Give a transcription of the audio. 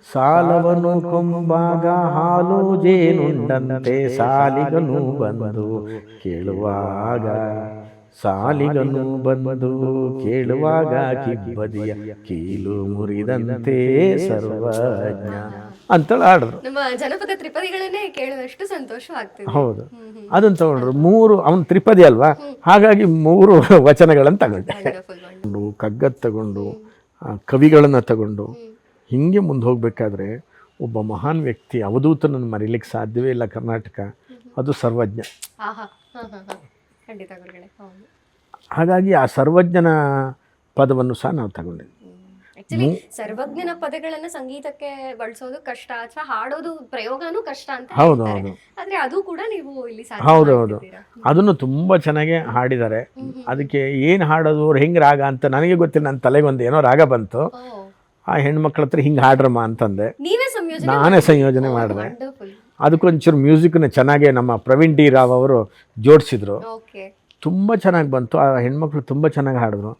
ಸಾಲವನು ಕೊಂಬಾಗ ಹಾಲು ಜೇನುಂಡಂತೆ ಸಾಲಿಗನು ಬಂದು ಕೇಳುವಾಗ, ಸಾಲಿಗನು ಬಂದು ಕೇಳುವಾಗ ಕಿಬ್ಬದಿಯ ಕೀಲು ಮುರಿದಂತೆ ಸರ್ವಜ್ಞ ಅಂತೇಳಿ ಆಡಿದ್ರು. ನಮ್ಮ ಜನಪದ ತ್ರಿಪದಿಗಳನ್ನೇ ಕೇಳುವಷ್ಟು ಸಂತೋಷವಾಗ್ತಿದೆ. ಹೌದು, ಅದನ್ನು ತಗೊಂಡ್ರು. ಮೂರು, ಅವನು ತ್ರಿಪದಿ ಅಲ್ವಾ, ಹಾಗಾಗಿ 3 ವಚನಗಳನ್ನು ತಗೊಂಡೆ. ಕಗ್ಗದ ತಗೊಂಡು, ಕವಿಗಳನ್ನು ತಗೊಂಡು ಹಿಂಗೆ ಮುಂದೆ ಹೋಗಬೇಕಾದ್ರೆ ಒಬ್ಬ ಮಹಾನ್ ವ್ಯಕ್ತಿ, ಅವಧೂತನನ್ನು ಮರೀಲಿಕ್ಕೆ ಸಾಧ್ಯವೇ ಇಲ್ಲ ಕರ್ನಾಟಕ, ಅದು ಸರ್ವಜ್ಞ. ಖಂಡಿತ ಗುರುಗಳೇ. ಹಾಗಾಗಿ ಆ ಸರ್ವಜ್ಞನ ಪದವನ್ನು ಸಹ ನಾವು ತಗೊಂಡಿದ್ವಿ. ಆಕ್ಚುಲಿ ಸರ್ವಜ್ಞನ ಪದಗಳನ್ನ ಸಂಗೀತಕ್ಕೆ ಬಳಸೋದು ಕಷ್ಟ, ಅಥವಾ ಹಾಡೋದು ಪ್ರಯೋಗನೂ ಕಷ್ಟ ಅಂತ ಹೌದು ಹೇಳ್ತಾರೆ. ಹೌದು ಆದ್ರೆ ಅದು ಕೂಡ ನೀವು ಇಲ್ಲಿ ಹೌದು ಹೌದು ಅದನ್ನು ತುಂಬ ಚೆನ್ನಾಗಿ ಹಾಡಿದ್ದಾರೆ. ಅದಕ್ಕೆ ಏನು ಹಾಡೋದು, ಅವ್ರು ಹೆಂಗೆ ರಾಗ ಅಂತ ನನಗೆ ಗೊತ್ತಿಲ್ಲ. ನನ್ನ ತಲೆಗೊಂದು ಏನೋ ರಾಗ ಬಂತು, ಆ ಹೆಣ್ಮಕ್ಳ ಹತ್ರ ಹಿಂಗೆ ಹಾಡ್ರಮ್ಮ ಅಂತಂದೆ. ನಾನೇ ಸಂಯೋಜನೆ ಮಾಡಿದೆ. ಅದಕ್ಕೊಂಚೂರು ಮ್ಯೂಸಿಕ್ನ ಚೆನ್ನಾಗೆ ನಮ್ಮ ಪ್ರವೀಣ್ ಡಿ ರಾವ್ ಅವರು ಜೋಡಿಸಿದ್ರು. ತುಂಬ ಚೆನ್ನಾಗಿ ಬಂತು. ಆ ಹೆಣ್ಮಕ್ಳು ತುಂಬ ಚೆನ್ನಾಗಿ ಹಾಡಿದ್ರು.